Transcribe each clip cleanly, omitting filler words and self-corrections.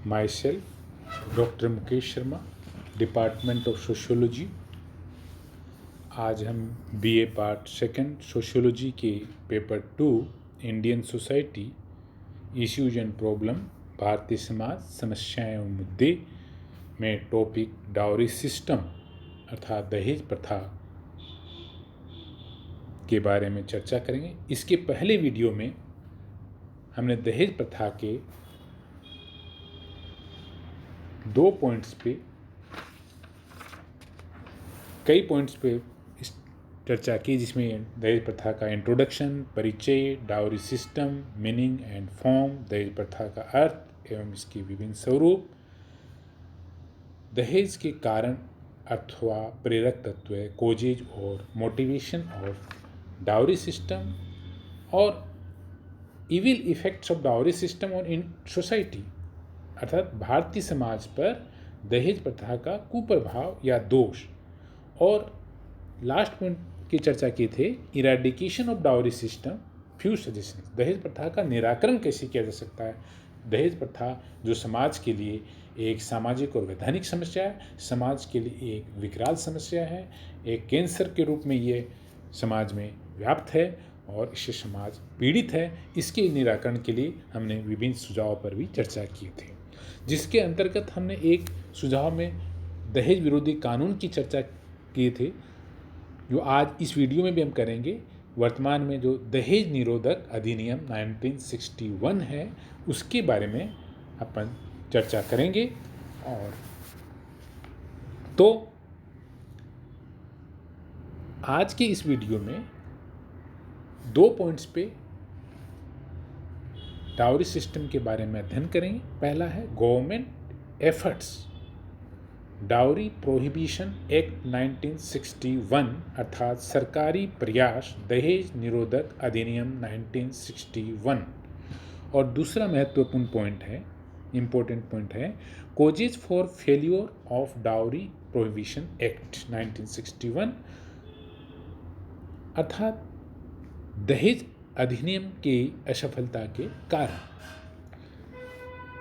myself, doctor Mukesh Sharma, department of sociology. आज हम BA part second sociology के paper 2 Indian society issues and problem, Bharatiya Samaj समस्याएं और मुद्दे में टॉपिक डाउरी सिस्टम अर्थात दहेज प्रथा के बारे में चर्चा करेंगे। इसके पहले वीडियो में हमने दहेज प्रथा के 2 पॉइंट्स पे कई पॉइंट्स पे चर्चा की, जिसमें दहेज प्रथा का इंट्रोडक्शन, परिचय, dowry system, meaning and form, दहेज प्रथा का अर्थ एवं इसके विभिन्न स्वरूप, दहेज के कारण अथवा प्रेरक तत्व, कोजेज और मोटिवेशन ऑफ डाउरी सिस्टम, और evil effects of dowry system on in society अर्थात भारतीय समाज पर दहेज प्रथा का कुप्रभाव या दोष। और लास्ट पॉइंट की चर्चा की थे eradication of dowry system, few suggestions, दहेज प्रथा का निराकरण कैसे किया जा सकता है। दहेज प्रथा जो समाज के लिए एक सामाजिक और वैधानिक समस्या है, समाज के लिए एक विकराल समस्या है, एक कैंसर के रूप में ये समाज में व्याप्त है और इससे समाज पीड़ित है। इसके निराकरण के लिए हमने विभिन्न सुझावों पर भी चर्चा की थी, जिसके अंतर्गत हमने एक सुझाव में दहेज विरोधी कानून की चर्चा किए थे, जो आज इस वीडियो में भी हम करेंगे। वर्तमान में जो दहेज निरोधक अधिनियम 1961 है, उसके बारे में अपन चर्चा करेंगे। और तो आज के इस वीडियो में 2 पॉइंट्स पे डाउरी सिस्टम के बारे में अध्ययन करेंगे। पहला है government efforts, dowry prohibition act 1961 अर्थात सरकारी प्रयास दहेज निरोधक अधिनियम 1961। और दूसरा महत्वपूर्ण पॉइंट है, इम्पोर्टेंट पॉइंट है, causes for failure of dowry prohibition act 1961 अर्थात दहेज अधिनियम की असफलता के कारण।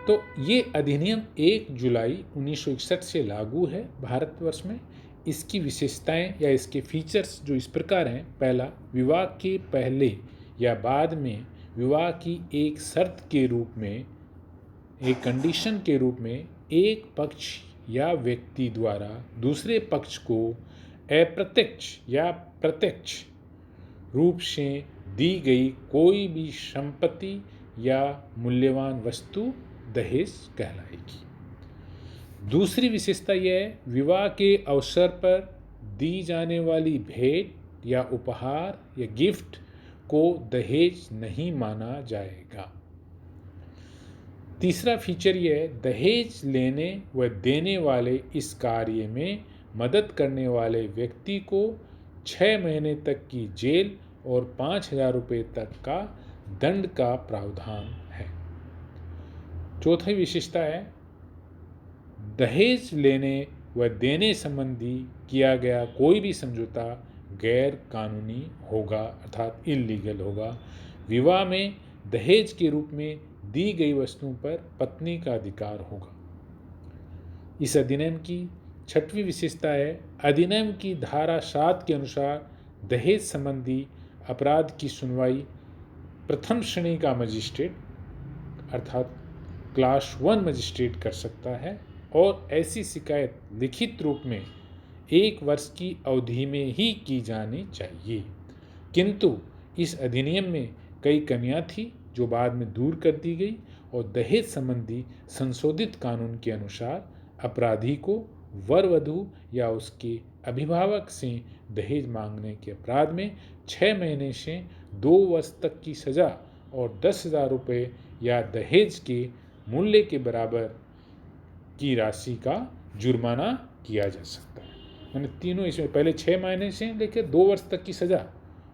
तो ये अधिनियम 1 जुलाई 1961 से लागू है भारतवर्ष में। इसकी विशेषताएं या इसके फीचर्स जो इस प्रकार हैं। पहला, विवाह के पहले या बाद में विवाह की एक शर्त के रूप में, एक कंडीशन के रूप में एक पक्ष या व्यक्ति द्वारा दूसरे पक्ष को अप्रत्यक्ष या प्रत्यक्ष रूप से दी गई कोई भी संपत्ति या मूल्यवान वस्तु दहेज कहलाएगी। दूसरी विशेषता यह है, विवाह के अवसर पर दी जाने वाली भेंट या उपहार या गिफ्ट को दहेज नहीं माना जाएगा। तीसरा फीचर यह है, दहेज लेने व देने वाले इस कार्य में मदद करने वाले व्यक्ति को 6 महीने तक की जेल और 5,000 रुपये तक का दंड का प्रावधान है। चौथी विशेषता है, दहेज लेने व देने संबंधी किया गया कोई भी समझौता गैर कानूनी होगा अर्थात इल्लीगल होगा। विवाह में दहेज के रूप में दी गई वस्तुओं पर पत्नी का अधिकार होगा। इस अधिनियम की 6वीं विशेषता है, अधिनियम की धारा 7 के अनुसार दहेज संबंधी अपराध की सुनवाई प्रथम श्रेणी का मजिस्ट्रेट अर्थात क्लास 1 मजिस्ट्रेट कर सकता है, और ऐसी शिकायत लिखित रूप में 1 वर्ष की अवधि में ही की जानी चाहिए। किंतु इस अधिनियम में कई कमियां थी जो बाद में दूर कर दी गई, और दहेज संबंधी संशोधित कानून के अनुसार अपराधी को वर वधू या उसके अभिभावक से दहेज मांगने के अपराध में 6 महीने से 2 वर्ष तक की सज़ा और 10,000 रुपये या दहेज के मूल्य के बराबर की राशि का जुर्माना किया जा सकता है। यानी तीनों इसमें, पहले 6 महीने से लेकर 2 वर्ष तक की सज़ा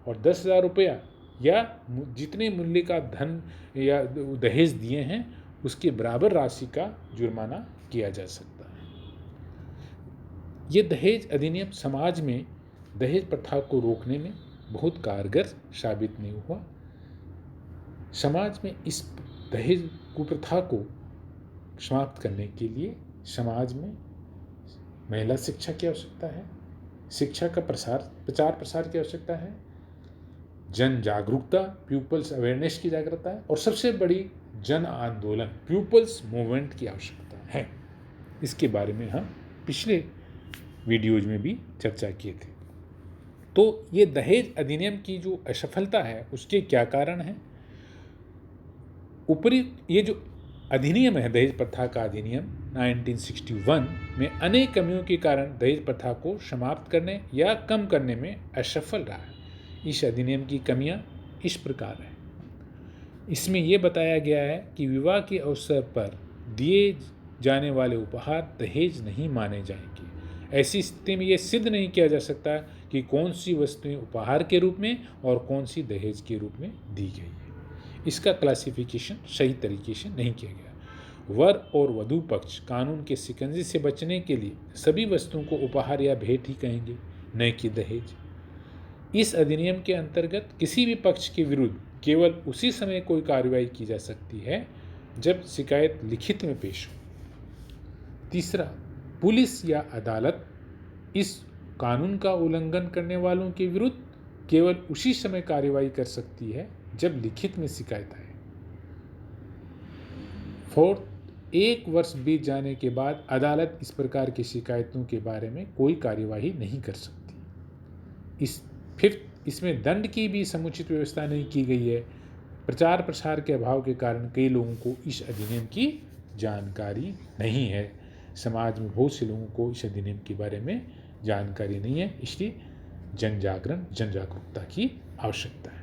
और 10,000 रुपया या जितने मूल्य का धन या दहेज दिए हैं उसके बराबर राशि का जुर्माना किया जा सकता है। ये दहेज अधिनियम समाज में दहेज प्रथा को रोकने में बहुत कारगर साबित नहीं हुआ। समाज में इस दहेज कुप्रथा को समाप्त करने के लिए समाज में महिला शिक्षा की आवश्यकता है, शिक्षा का प्रचार प्रसार की आवश्यकता है, जन जागरूकता, पीपल्स अवेयरनेस की जागरूकता है, और सबसे बड़ी जन आंदोलन, पीपल्स मूवमेंट की आवश्यकता है। इसके बारे में हम पिछले वीडियोज में भी चर्चा किए थे। तो ये दहेज अधिनियम की जो असफलता है उसके क्या कारण हैं? ऊपरी ये जो अधिनियम है, दहेज प्रथा का अधिनियम 1961 में अनेक कमियों के कारण दहेज प्रथा को समाप्त करने या कम करने में असफल रहा है। इस अधिनियम की कमियां इस प्रकार हैं। इसमें यह बताया गया है कि विवाह के अवसर पर दिए जाने वाले उपहार दहेज नहीं माने जाएंगे। ऐसी स्थिति में यह सिद्ध नहीं किया जा सकता कि कौन सी वस्तुएं उपहार के रूप में और कौन सी दहेज के रूप में दी गई है। इसका क्लासिफिकेशन सही तरीके से नहीं किया गया। वर और वधू पक्ष कानून के शिकंजे से बचने के लिए सभी वस्तुओं को उपहार या भेंट ही कहेंगे, न कि दहेज। इस अधिनियम के अंतर्गत किसी भी पक्ष के विरुद्ध केवल उसी समय कोई कार्रवाई की जा सकती है जब शिकायत लिखित में पेश हो। तीसरा, पुलिस या अदालत इस कानून का उल्लंघन करने वालों के विरुद्ध केवल उसी समय कार्रवाई कर सकती है जब लिखित में शिकायत आए। फोर्थ, 1 वर्ष बीत जाने के बाद अदालत इस प्रकार की शिकायतों के बारे में कोई कार्यवाही नहीं कर सकती। फिफ्थ, इसमें दंड की भी समुचित व्यवस्था नहीं की गई है। प्रचार प्रसार के अभाव के कारण कई लोगों को इस अधिनियम की जानकारी नहीं है। समाज में बहुत से लोगों को इस अधिनियम के बारे में जानकारी नहीं है, इसलिए जन जागरूकता की आवश्यकता है।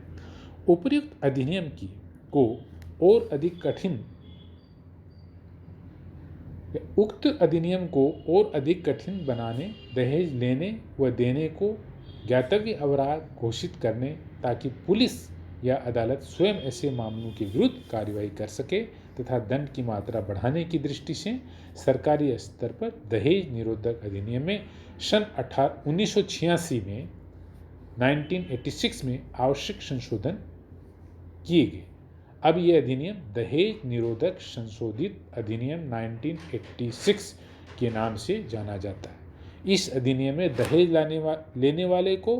उपर्युक्त अधिनियम को और अधिक कठिन बनाने, दहेज लेने व देने को ज्ञातव्य अपराध घोषित करने, ताकि पुलिस या अदालत स्वयं ऐसे मामलों के विरुद्ध कार्रवाई कर सके, तथा दंड की मात्रा बढ़ाने की दृष्टि से सरकारी स्तर पर दहेज निरोधक अधिनियम में सन 1986 में 1986 में आवश्यक संशोधन किए गए। अब यह अधिनियम दहेज निरोधक संशोधित अधिनियम 1986 के नाम से जाना जाता है। इस अधिनियम में दहेज लेने वाले को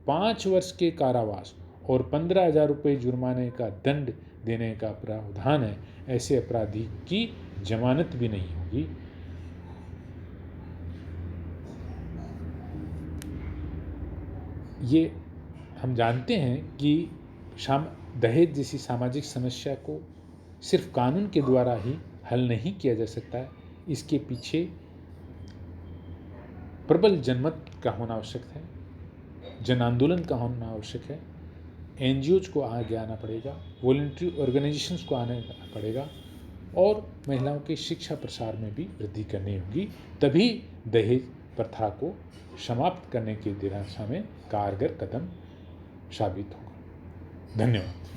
5 वर्ष के कारावास और 15,000 रुपये जुर्माने का दंड देने का प्रावधान है। ऐसे अपराधी की जमानत भी नहीं होगी। ये हम जानते हैं कि दहेज जैसी सामाजिक समस्या को सिर्फ कानून के द्वारा ही हल नहीं किया जा सकता है। इसके पीछे प्रबल जनमत का होना आवश्यक है, जन आंदोलन का होना आवश्यक है, एनजीओज को आगे आना पड़ेगा, वॉलंटरी ऑर्गेनाइजेशंस को आना पड़ेगा, और महिलाओं के शिक्षा प्रसार में भी वृद्धि करनी होगी। तभी दहेज प्रथा को समाप्त करने की दिशा में कारगर कदम साबित होगा। धन्यवाद।